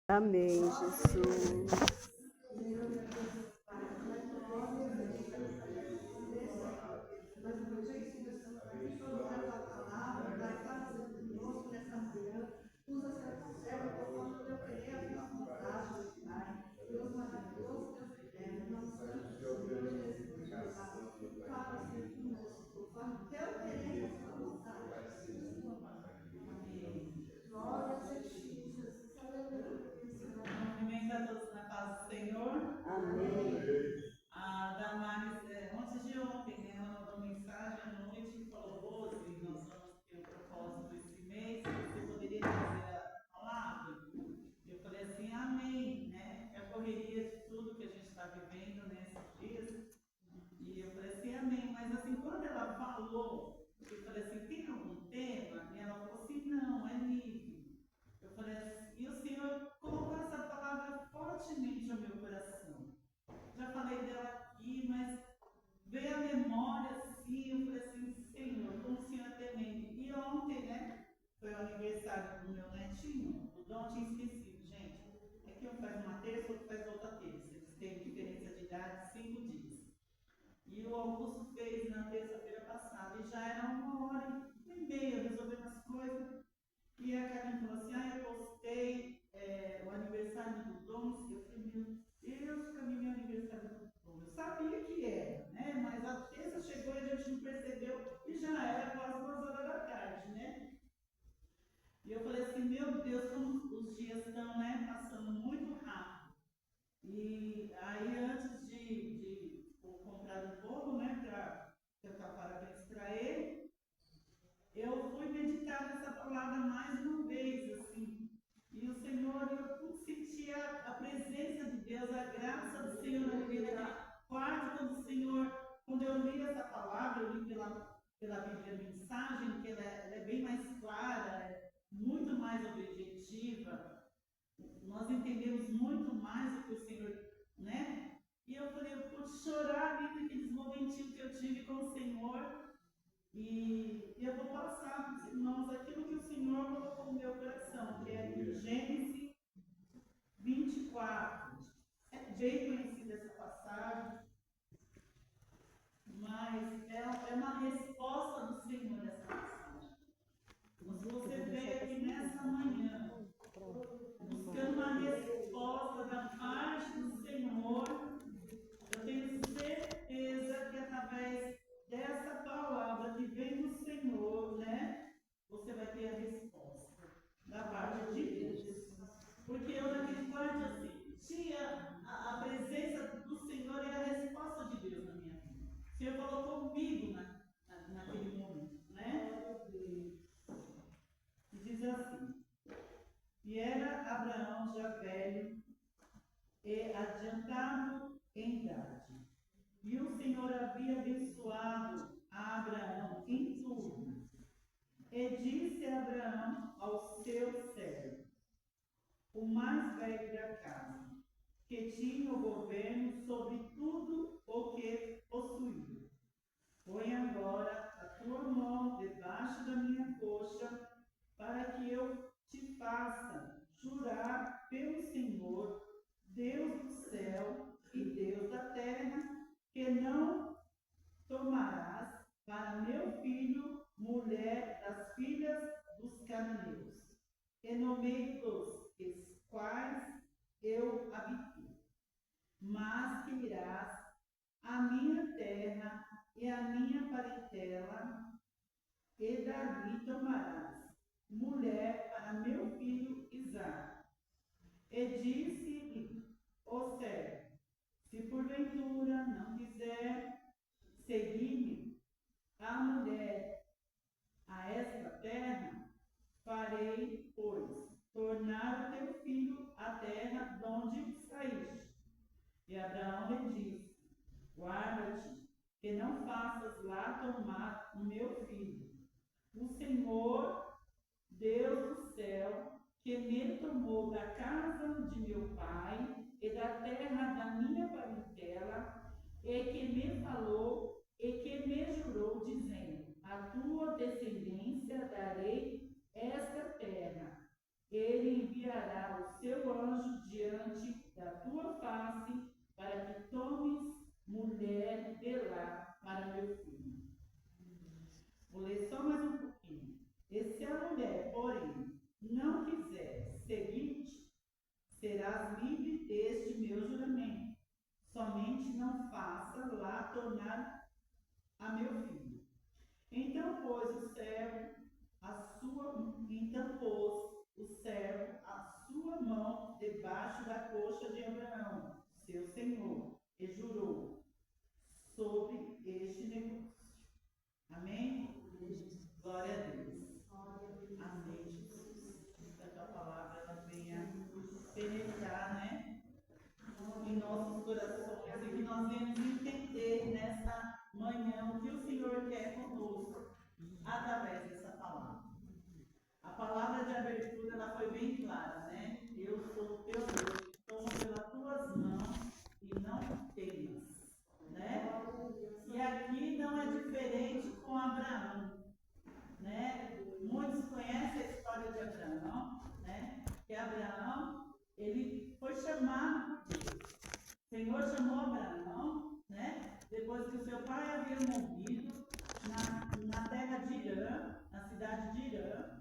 Amém, Jesus. Cumprimento a todos na paz do Senhor. Amém. A Damares, antes de ontem, né, ela mandou mensagem à noite e falou: Rose, nós vamos ter o propósito esse mês, você poderia trazer a palavra? Eu falei assim: amém, né? É a correria de tudo que a gente está vivendo nesses dias. E eu falei assim: amém. Mas assim, quando ela falou, eu falei assim: tem algum tema? E ela falou assim: não, é livre. Eu falei assim, e o Senhor colocou essa palavra fortemente no meu coração. Já falei dela aqui, mas veio a memória assim, eu falei assim, Senhor, como o Senhor é temente. E ontem, né, foi o aniversário do meu netinho, o Dom tinha esquecido, gente. É que um faz uma terça, outro faz outra terça. Eles têm diferença de idade de 5 dias. E o Augusto fez na terça-feira passada, e já era 1h30, resolvendo as coisas. E a Karen falou assim: eu postei o aniversário do Dom. Eu falei: meu Deus, para mim é aniversário do Dom. Eu sabia que era, né? Mas a terça chegou e a gente não percebeu, e já era quase 2 horas da tarde, né? E eu falei assim: meu Deus, como os dias estão, né, passando muito rápido. E aí, antes de comprar um bolo, né, para cantar parabéns para ele, eu fui meditar nessa palavra mais uma vez, assim. E o Senhor, eu senti a presença de Deus, a graça do Senhor na minha vida. Quarto, quando eu li essa palavra, eu li pela Bíblia Mensagem, que ela é bem mais clara, é muito mais objetiva. Nós entendemos muito mais o que o Senhor, né? E eu falei, eu pude chorar ali naqueles momentinhos que eu tive com o Senhor. E eu vou passar para os irmãos aquilo que o Senhor colocou no meu coração, que é Gênesis 24. É bem conhecida essa passagem, mas é uma resposta do Senhor essa passagem. Mas você veio aqui nessa manhã, buscando uma resposta da parte do Senhor, eu tenho certeza que através dessa palavra que vem do Senhor, né, você vai ter a resposta da parte de Deus. Porque eu naquele quarto assim, tinha a presença do Senhor e a resposta de Deus na minha vida. O Senhor falou comigo naquele momento, né? E diz assim: e era Abraão já velho e adiantado em idade. E o Senhor havia abençoado a Abraão em tudo. E disse a Abraão ao seu servo, o mais velho da casa, que tinha o governo sobre tudo o que possuía: põe agora a tua mão debaixo da minha coxa, para que eu te faça jurar pelo Senhor, Deus do céu e Deus da terra, que não tomarás para meu filho mulher das filhas dos cananeus, e no meio dos quais eu habito, mas que irás à minha terra e à minha parentela, e dali tomarás mulher para meu filho Isaque. E disse-lhe o servo: se porventura não quiser seguir-me a mulher a esta terra, farei, pois, tornar o teu filho à terra de onde saíste. E Abraão lhe disse: guarda-te, que não faças lá tomar o meu filho. O Senhor, Deus do céu, que me tomou da casa de meu pai e da terra da minha parentela, e que me falou e que me jurou, dizendo: a tua descendência darei esta terra. Ele enviará o seu anjo face para que tomes mulher de lá para meu filho. Vou ler só mais um pouquinho. E se a mulher, porém, não quiser seguir-te, serás livre deste meu juramento. Somente não faça lá tornar a meu filho. Então pôs o servo a sua mão debaixo da coxa de Abraão, seu senhor, e jurou sobre este negócio. Amém? Glória a Deus. Amém, Jesus. Que a tua palavra ela venha penetrar, né, em nossos corações e que nós venhamos entender nessa manhã o que o Senhor quer conosco através dessa palavra. A palavra de abertura ela foi bem clara, né? Eu sou teu Deus, tomo pelas tuas mãos e não temas, né? E aqui não é diferente com Abraão, né? Muitos conhecem a história de Abraão, né? Que Abraão, ele foi chamado por Deus. O Senhor chamou Abraão, né? Depois que o seu pai havia morrido na terra de Irã, na cidade de Irã,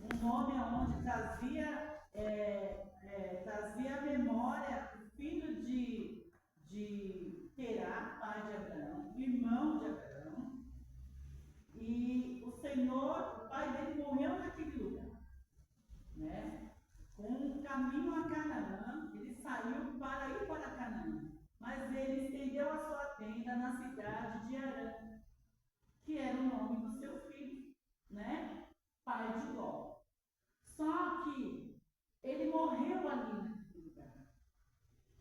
um nome onde trazia a memória o filho de Terá, pai de Abraão, irmão de Abraão. E o Senhor, o pai dele, morreu naquele lugar, né? Com um caminho a Canaã, ele saiu para ir para Canaã, mas ele estendeu a sua tenda na cidade de Arã, que era o nome do seu filho, né? Pai de Ló. Só que ele morreu ali naquele lugar.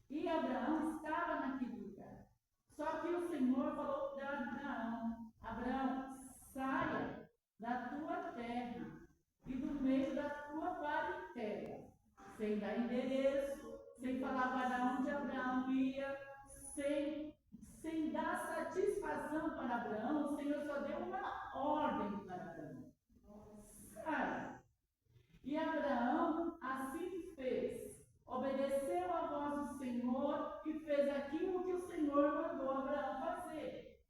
E Abraão estava naquele lugar. Só que o Senhor falou para Abraão: Abraão, saia da tua terra e do meio da tua parentela, sem dar endereço, sem falar para onde Abraão ia, sem dar satisfação para Abraão. O Senhor só deu uma ordem para Abraão: sai. E Abraão assim fez, obedeceu à voz do Senhor e fez aquilo que o Senhor mandou Abraão fazer.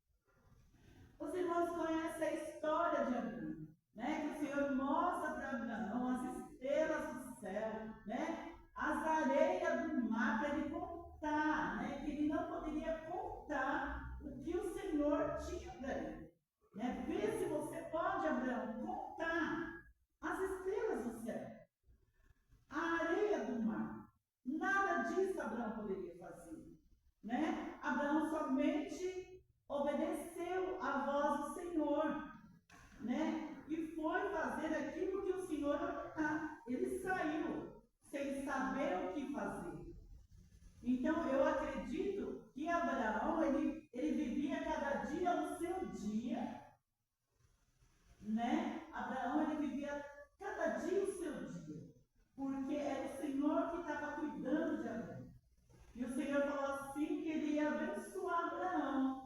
Os irmãos conhecem a história de Abraão, né? Que o Senhor mostra para Abraão as estrelas do céu, né? As areias do mar, para ele contar, né? Que ele não poderia contar o que o Senhor tinha para ele, né? Vê se você pode, Abraão, contar as estrelas do céu, a areia do mar. Nada disso Abraão poderia fazer, né? Abraão somente obedeceu à voz do Senhor, né? E foi fazer aquilo que o Senhor ordenou. Ele saiu sem saber o que fazer. Então eu acredito que Abraão ele vivia cada dia o seu dia, né? Abraão ele vivia cada dia o seu dia, porque era o Senhor que estava cuidando de Abraão. E o Senhor falou assim que ele ia abençoar Abraão.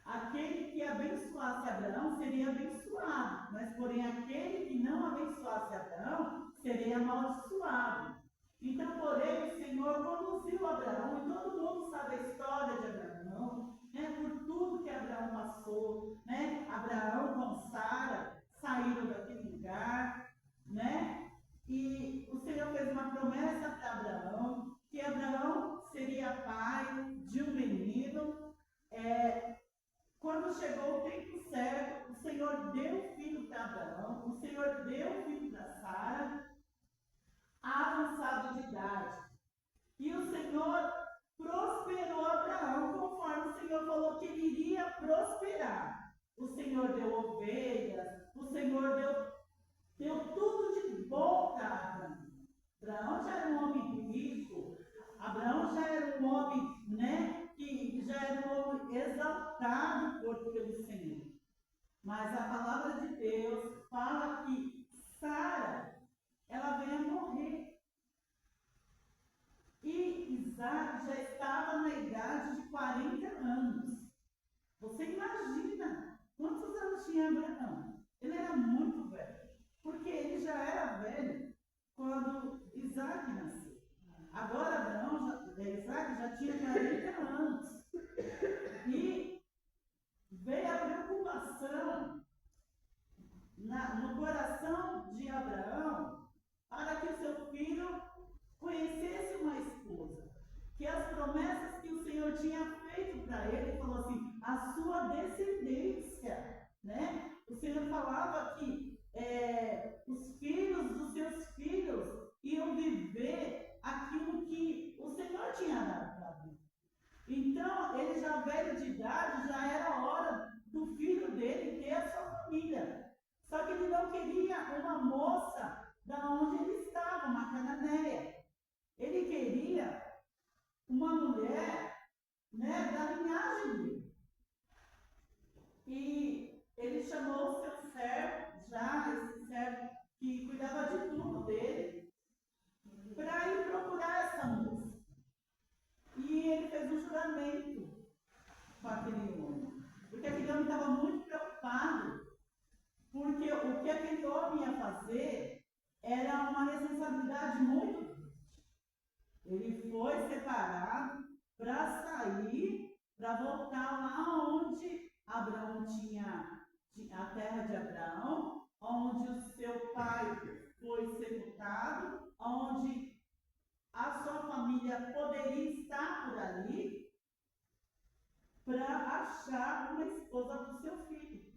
Aquele que abençoasse Abraão seria abençoado, mas porém aquele que não abençoasse Abraão seria amaldiçoado. Então, porém, o Senhor conduziu Abraão, e todo mundo sabe a história de Abraão, né? Por tudo que Abraão passou, né? Abraão com Sara saíram daquele lugar, né? E o Senhor fez uma promessa para Abraão, que Abraão seria pai de um menino. Quando chegou o tempo certo, o Senhor deu o filho para Abraão, o Senhor deu o filho para Sara, avançado de idade. E o Senhor prosperou Abraão, conforme o Senhor falou que ele iria prosperar. O Senhor deu ovelhas, o Senhor deu tudo de bom para Abraão. Abraão já era um homem rico, Abraão já era um homem, né, que já era um homem exaltado pelo Senhor. Mas a palavra de Deus fala que Sara, ela veio a morrer. E Isaac já estava na idade de 40 anos. Você imagina quantos anos tinha Abraão? Ele era muito velho, porque ele já era velho quando Isaac nasceu. Agora Isaac que as promessas que o Senhor tinha feito para ele, falou assim, a sua descendência, né? O Senhor falava que os filhos dos seus filhos iam viver aquilo que o Senhor tinha dado para ele. Então, ele já velho de idade, já era hora do filho dele ter a sua família. Só que ele não queria uma moça da onde ele estava, uma cananeia. Ele queria uma mulher, né, da linhagem dele. E ele chamou o seu servo, esse servo que cuidava de tudo dele, para ir procurar essa moça. E ele fez um juramento com aquele homem. Porque aquele homem estava muito preocupado, porque o que aquele homem ia fazer era uma responsabilidade muito grande. Ele foi separado para sair, para voltar lá onde Abraão tinha a terra de Abraão, onde o seu pai foi sepultado, onde a sua família poderia estar por ali, para achar uma esposa para o seu filho.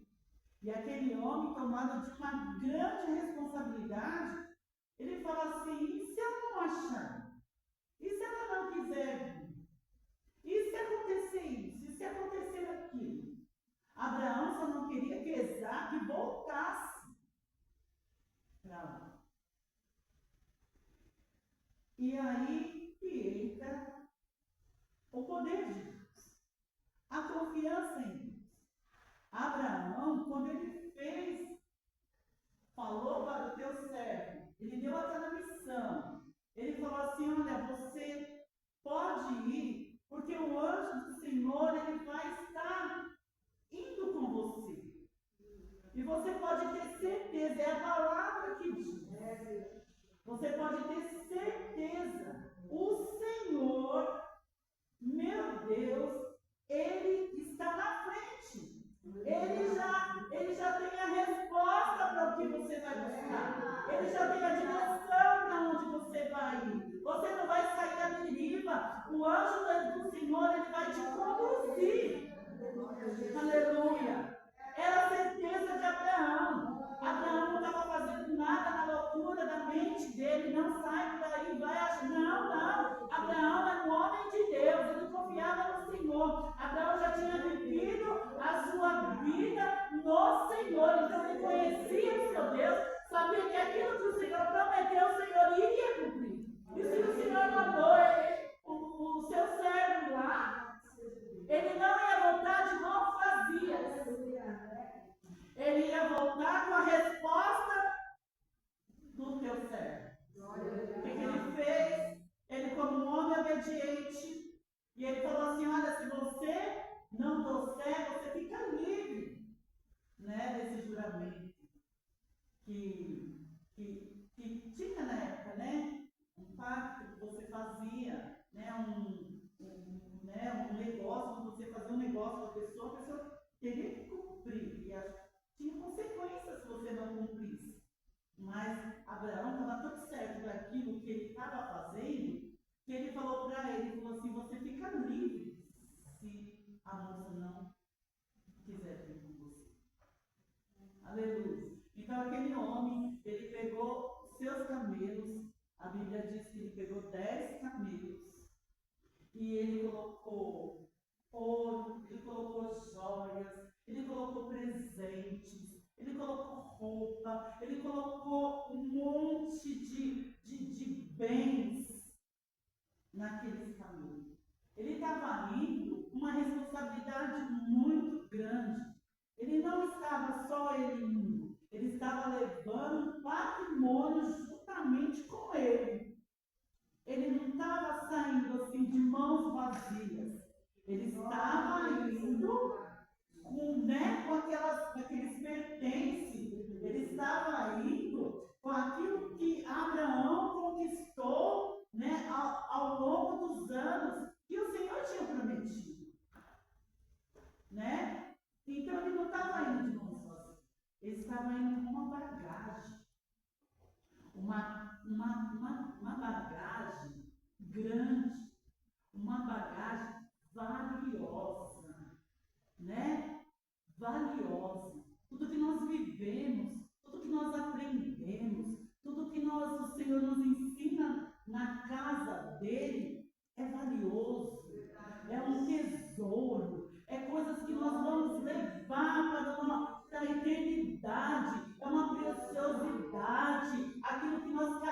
E aquele homem, tomado de uma grande responsabilidade, ele fala assim, e se eu não achar? E se ela não quiser vir? E se acontecer isso? E se acontecer aquilo? Abraão só não queria que Isaac voltasse para lá. E aí que entra o poder de Deus, a confiança em Deus. Abraão, quando ele falou para o teu servo, ele deu aquela missão. Ele falou assim, olha, você pode ir, porque o anjo do Senhor, ele vai estar indo com você. E você pode ter certeza, é a palavra que diz. Você pode ter certeza, o Senhor, meu Deus, ele está na frente. Ele já tem a resposta para o que você vai buscar. Ele já tem a direção para onde você vai ir. Você não vai sair à deriva. O anjo do Senhor, ele vai te conduzir. Aleluia. Era a certeza de Abraão. Abraão não estava fazendo nada na loucura da mente dele. Não sai por aí, vai achar. Não. Abraão era um homem de Deus. Ele confiava no Senhor. Abraão já tinha vivido a sua vida no Senhor. Então ele conhecia o seu Deus. Sabia que aquilo que o Senhor prometeu, o Senhor iria cumprir. E se o Senhor mandou o seu servo lá, ele não ia voltar de mãos vazias. Ele ia voltar com a resposta do teu servo. O que ele fez? Ele, como um homem obediente, e ele falou assim, olha, se você não trouxer, você fica livre, né, desse juramento que tinha na época, né? Um pacto que você fazia, né? Um negócio, quando você fazia um negócio com a pessoa teria que cumprir. E tinha consequências se você não cumprisse. Mas Abraão estava tão certo daquilo que ele estava fazendo, que ele falou para ele, falou assim, você fica livre se a moça não quiser vir com você. Aleluia. Então aquele homem, ele pegou seus camelos, a Bíblia diz que ele pegou 10 camelos, e ele colocou ouro, ele colocou joias, ele colocou presentes, ele colocou roupa, ele colocou um monte de bens naqueles camelos. Ele estava indo com uma responsabilidade muito grande. Ele não estava só ele indo, ele estava levando um patrimônio juntamente com ele. Ele não estava saindo assim de mãos vazias. Ele estava indo com aqueles pertences. Ele estava indo com aquilo que Abraão conquistou, né, ao longo dos anos que o Senhor tinha prometido. Né? Então ele não estava indo de mãos vazias. Ele estava indo com uma bagagem. Uma bagagem grande,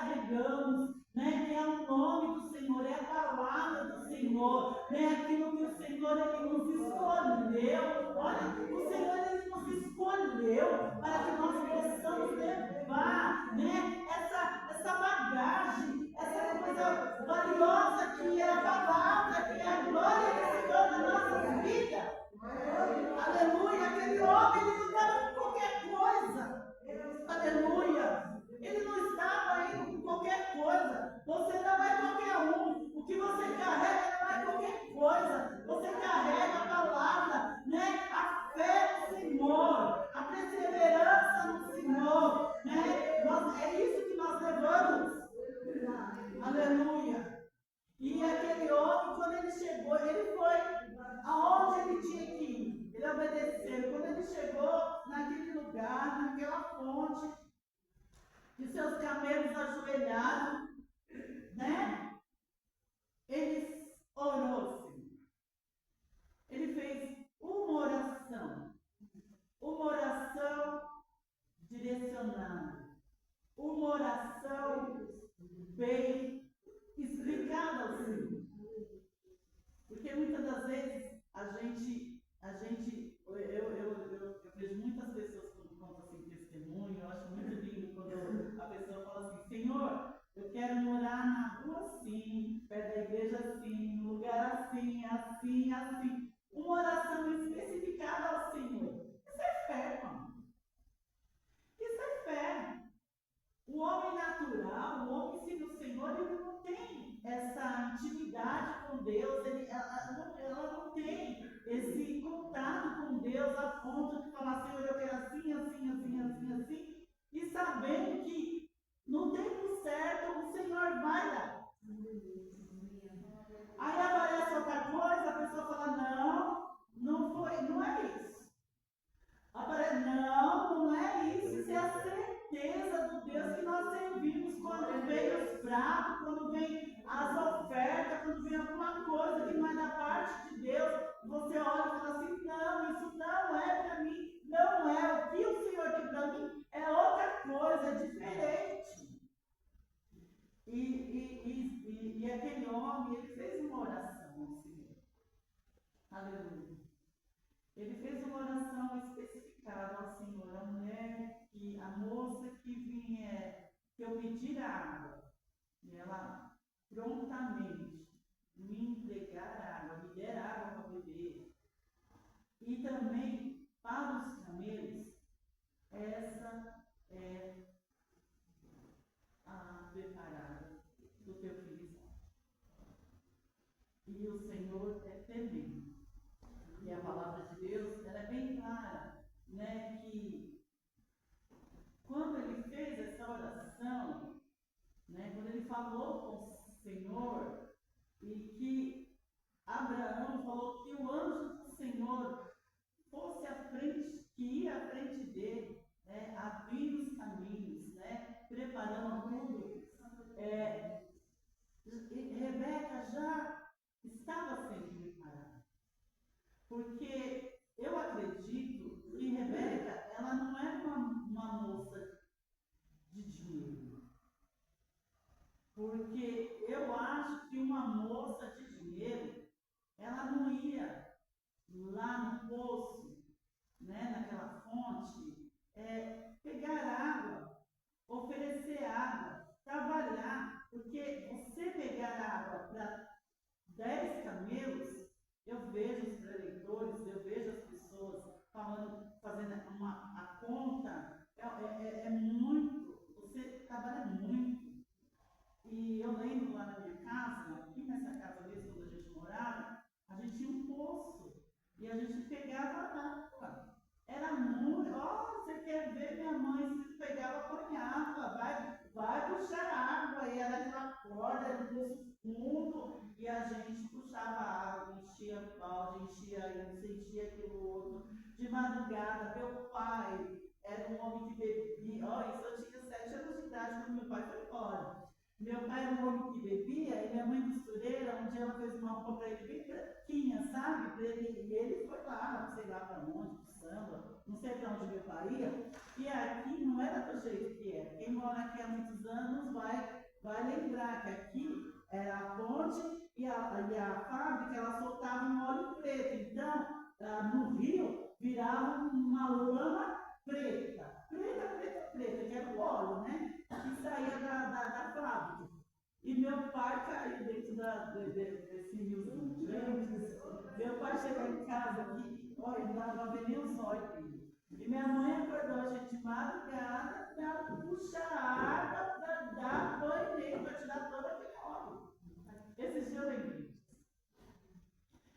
carregamos, né? Que é o nome do Senhor, é a palavra do Senhor, né? Aquilo que o Senhor ele nos escolheu. Olha, o Senhor ele nos escolheu para que nós possamos levar, né? Essa bagagem, essa coisa valiosa que é a palavra, que é a glória do Senhor na nossa vida. Aleluia, aquele homem ele não estava com qualquer coisa. Aleluia, ele não estava indo com qualquer coisa. Você não é qualquer um. O que você carrega não é qualquer coisa. Você carrega a palavra, né? A fé no Senhor, a perseverança no Senhor, né? É isso que nós levamos. Aleluia. E aquele homem, quando ele chegou, ele foi aonde ele tinha que ir. Ele obedeceu. Quando ele chegou naquele lugar, naquela fonte, e seus camelos ajoelharam, né? Ele orou-se. Ele fez uma oração direcionada, uma oração bem explicada ao Senhor. Porque muitas das vezes eu vejo muitas pessoas quando contam assim testemunho, eu acho muito lindo quando a pessoa fala assim, Senhor, eu quero morar na rua assim, perto da igreja assim, no lugar assim, assim, assim. Uma oração especificada ao Senhor. Isso é fé, irmão. Isso é fé. O homem natural, o homem sem o Senhor, ele não tem essa intimidade com Deus, ela não tem esse contato com Deus a ponto de falar, Senhor, eu quero assim, assim, assim, assim, assim, e sabendo que no tempo certo o Senhor vai dar. Aí aparece outra coisa, a pessoa fala, não foi, não é isso. Não é isso. Isso é a certeza do Deus que nós servimos. Quando vem os pratos, quando vem as ofertas, quando vem alguma coisa que não é da parte de Deus, você olha e fala assim, não, isso não é para mim, não é. O que o Senhor tem para mim é outra coisa, é diferente. E aquele homem, ele fez uma oração ao Senhor. Aleluia. Ele fez uma oração especificada ao Senhor, a moça que vier, que eu pedir água, e ela prontamente me entregar água, me der água para beber, e também para os camelos, essa é a preparada do teu filho. E o Senhor é temente. E a palavra de Deus, ela é bem clara, né, que quando ele fez essa oração, né, quando ele falou com o Senhor, e que Abraão falou que o anjo do Senhor fosse à frente, que ia à frente dele, né, abrindo os caminhos, né, preparando tudo, Rebeca já estava sendo preparada. Porque eu acredito que Rebeca, ela não é uma moça de dinheiro. Porque eu acho que uma moça de dinheiro, ela não ia lá no poço, né, naquela fonte, pegar água, oferecer água, trabalhar. Porque você pegar água para 10 camelos, eu vejo os preleitores, eu vejo as pessoas fazendo a conta, é muito, você trabalha muito. E eu lembro lá na minha casa, aqui nessa casa mesmo, quando a gente morava, a gente tinha um poço, e a gente pegava água. Era muito, você quer ver minha mãe, se pegava, apanhava, vai puxar água, e era aquela corda, era um poço fundo, e a gente puxava água, enchia balde, enchia isso, enchia aquilo outro. De madrugada, meu pai era um homem que bebia, isso eu tinha 7 anos de idade quando meu pai foi embora. Meu pai era um homem que bebia, e minha mãe costureira, um dia ela fez uma roupa para ele bem branquinha, sabe? E ele foi lá, não sei lá para onde, pro samba, não sei para onde meu pai ia. E aqui não era do jeito que é. Quem mora aqui há muitos anos vai vai lembrar que aqui era a ponte e a fábrica, ela soltava um óleo preto. Então, no rio, virava uma lama preta. Preta, que era o óleo, né? Que saía da fábrica. E meu pai caiu dentro desse riozinho. Meu pai chegou em casa aqui, olha, não dava pra ver nem os olhos dele. E minha mãe acordou a gente de madrugada para puxar a água, para dar banho nele, para tirar todo aquele óleo. Esses dias eu lembrei.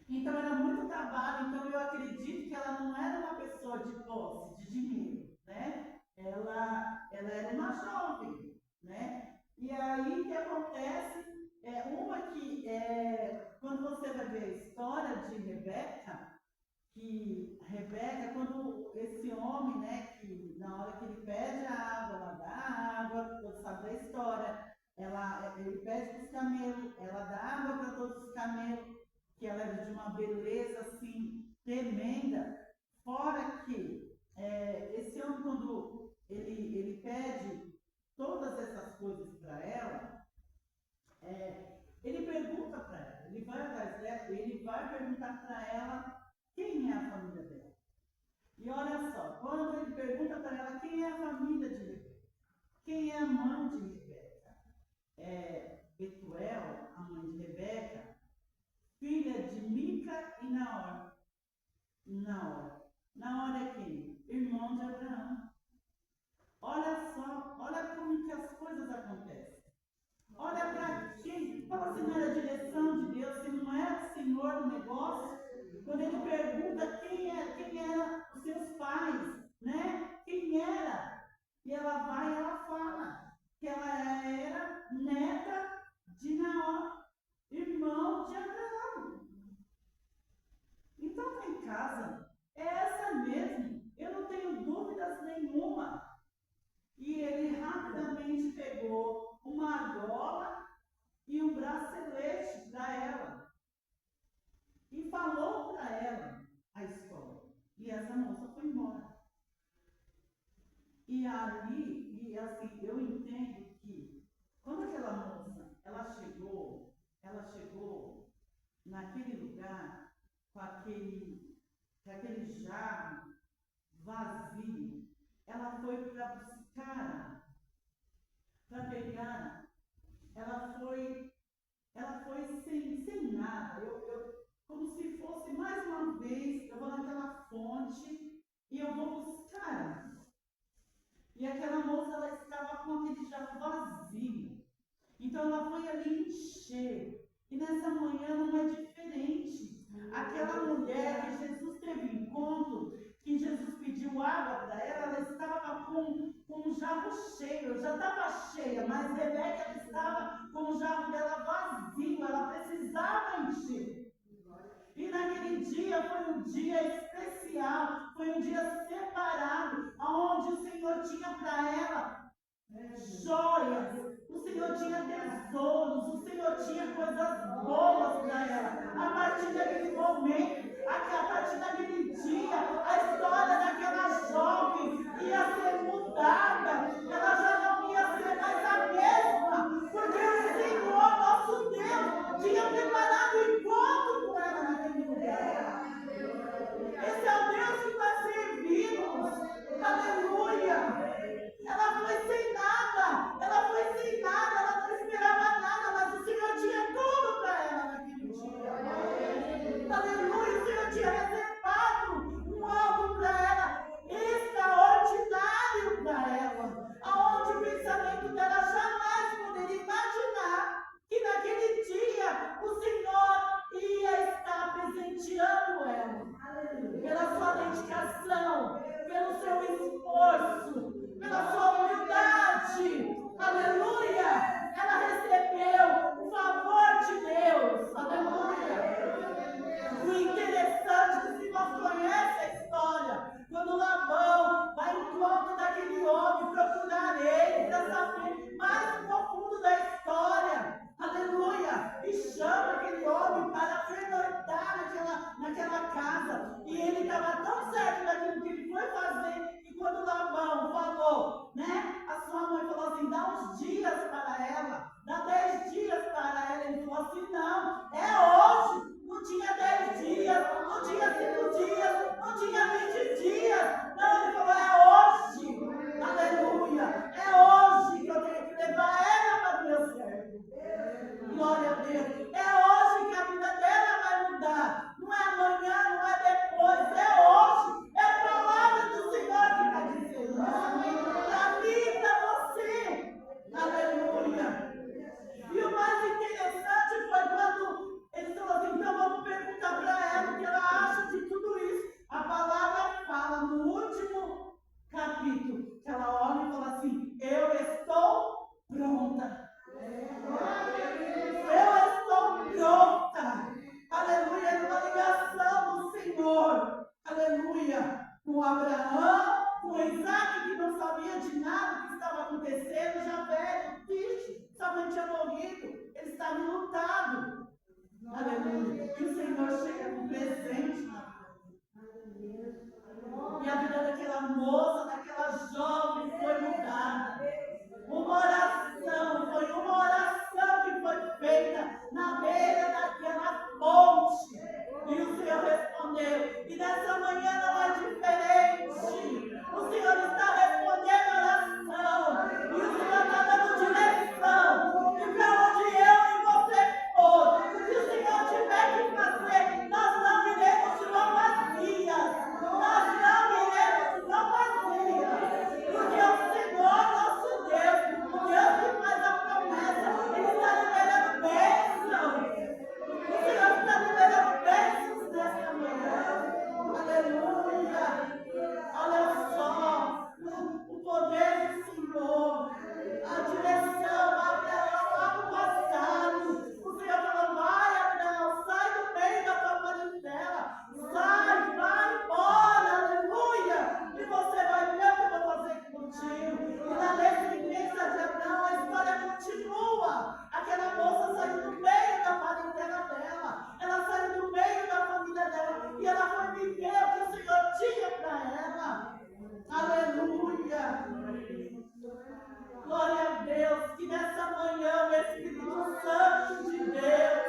Então era muito trabalho, então eu acredito que ela não era uma pessoa de posse, de dinheiro, né? Ela era uma jovem, né? E aí o que acontece? Quando você vai ver a história de Rebeca, quando esse homem, né, que na hora que ele pede a água, ela dá a água, você sabe da história, ele pede para os camelos, ela dá água para todos os camelos, que ela era de uma beleza assim tremenda, fora que esse homem, quando ele pede todas essas coisas para ela, ele pergunta para ela, ele vai atrás dela, ele vai perguntar para ela quem é a família dela. E olha só, quando ele pergunta para ela quem é a família de Rebeca, quem é a mãe de Rebeca, Betuel, a mãe de Rebeca, filha de Mica e Naor. Naor é quem? Irmão de Abraão. Olha só, olha como que as coisas acontecem. Olha para quem, fala se não era a direção de Deus, se não era o Senhor no negócio, quando ele pergunta quem eram os seus pais, né? Quem era? E ela vai e ela fala que ela era neta de Naor, irmão de Abraão. Então em casa, é essa mesmo, eu não tenho dúvidas nenhuma. E ele rapidamente pegou uma argola e um bracelete para ela. E falou para ela a história. E essa moça foi embora. E assim, eu entendo que quando aquela moça, ela chegou naquele lugar com aquele jarro vazio, ela foi para buscar, para pegar, ela foi sem nada, como se fosse mais uma vez, eu vou naquela fonte e eu vou buscar. E aquela moça, ela estava com aquele jarro vazio, então ela foi ali encher, e nessa manhã não é diferente. Aquela mulher que Jesus teve encontro, que Jesus pediu água para ela estava com um jarro cheio, já estava cheia, mas Rebeca ela estava com o jarro dela vazio, ela precisava encher. E naquele dia foi um dia especial, foi um dia separado, onde o Senhor tinha para ela joias, o Senhor tinha tesouros, o Senhor tinha coisas boas para ela. A partir daquele momento, a partir daquele dia, a história daquela jovem ia ser mudada, ela já não ia ser mais a mesma, porque o Senhor, nosso Deus, tinha preparado o encontro com ela naquele lugar. Esse é o Deus que nós servimos. Aleluia! Ela foi sem nada, ela não esperava nada, mas o Senhor tinha tudo para ela naquele dia. Aleluia, o Senhor tinha reservado um algo para ela, extraordinário para ela, aonde o pensamento dela jamais poderia imaginar que naquele dia o Senhor ia estar presenteando ela, pela sua dedicação, pelo seu esforço, pela sua humildade, aleluia, ela recebeu o favor de Deus, aleluia. O interessante é que se nós conhecemos a história, quando Labão vai em encontro daquele homem, procurar ele, para saber mais profundo da história, aleluia, e chama aquele homem para pernoitar naquela casa, e ele estava tão certo daquilo que ele foi fazer, que quando Labão falou, né, a sua mãe falou assim, dá uns dias para ela, falou assim, não, é hoje. Não tinha 10 dias, não tinha 5 dias, não tinha 20 dias. Não, ele falou, é hoje. Aleluia. É hoje que eu tenho que levar ela para o meu servo. Glória a Deus. É hoje que a vida dela vai mudar. Não é amanhã, não é depois, é hoje. É a palavra do Senhor que está dizendo. Para mim e para você. Aleluia. E o mais interessante foi quando eles falaram assim, então vamos perguntar para ela o que ela acha de tudo isso. A palavra fala no último capítulo, que ela olha e fala assim, eu estou pronta. Eu estou pronta. Aleluia. Numa ligação do Senhor. Aleluia. Com Abraão, com Isaac, que não sabia de nada que estava acontecendo, já velho, triste. Sua mãe tinha morrido. Ele estava lutado. Aleluia. E o Senhor chega com presente na vida. E a vida daquela moça, daquela jovem foi mudada. Uma oração, foi uma oração que foi feita na beira daquela fonte. E o Senhor respondeu. E nessa manhã não é diferente. O Senhor está respondendo a oração. E o Senhor está dando direção. E para onde eu e você for, se o Senhor tiver que fazer, nós não iremos de mão vazia. Nós não iremos de mão vazia. Porque o Senhor, nosso Deus, o Deus que faz a promessa, Ele está liberando bênçãos. O Senhor está liberando bênçãos nesta manhã. Aleluia. Olha só, o poder do Senhor, a direção, Abraão, lá no passado. O Senhor falou, vai, Abraão, sai do meio da tua parentela. Sai, vai embora, aleluia. E você vai ver o que eu vou fazer contigo. E na descendência de Abraão, a história continua. Aquela moça saiu do meio da parentela dela. Ela saiu do meio da família dela. E ela foi viver o que o Senhor tinha para ela. Aleluia. Glória a Deus. Que nessa manhã o Espírito Santo de Deus,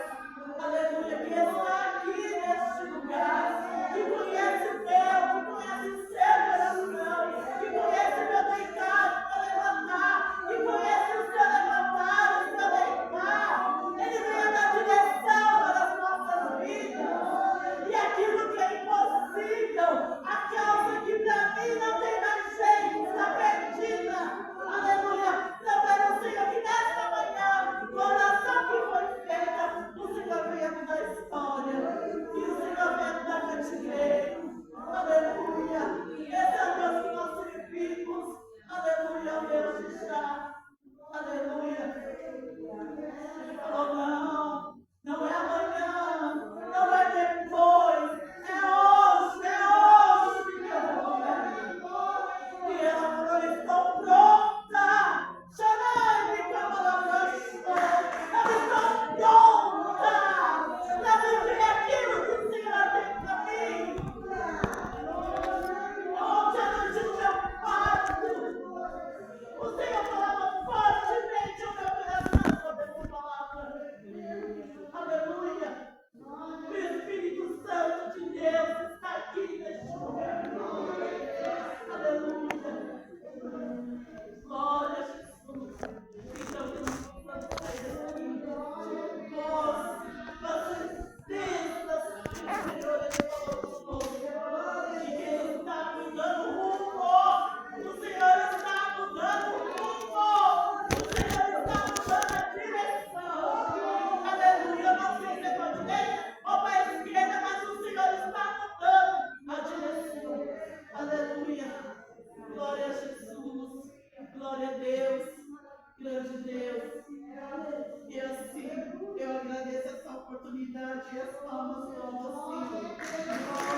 aleluia, que está aqui neste lugar, que conhece o meu, que conhece o seu coração, que conhece o meu deitar, o meu levantar, que conhece o seu levantar, o seu deitar. Ele vem dar direção para as nossas vidas. E aquilo que é impossível, a causa que para mim não tem mais jeito, está perdida. Aleluia. Também o Senhor que nesta manhã, com a oração que foi feita, o Senhor venha mudar a história. E o Senhor venha mudar cativeiro. Aleluia. Esse é o Deus que nós servimos. Aleluia. O Deus de chá. Aleluia. Ele falou, não. Não é amanhã. Não é depois. É hoje que eu vou fazer. E ela falou, estou pronta. Chamai-me como ela estou. Eu estou pronta para viver aquilo que o Senhor tem para mim. Ontem à noite no meu quarto, o Senhor falava fortemente ao meu coração sobre essa palavra. Aleluia. O Espírito Santo de Deus está aqui neste lugar. Aleluia. Glória a Jesus. Então, que nós possamos sair daqui de posse, certeza que o Senhor falou conosco, e que Ele está mudando o rumo. O Senhor está mudando o rumo. O Senhor está mudando a direção. Aleluia. Eu não sei se é para a direita ou para a esquerda, mas o Senhor está mudando a direção. Aleluia. Glória a Jesus. Glória a Deus. Grande Deus. E assim, eu agradeço essa oportunidade e as palmas para o Senhor.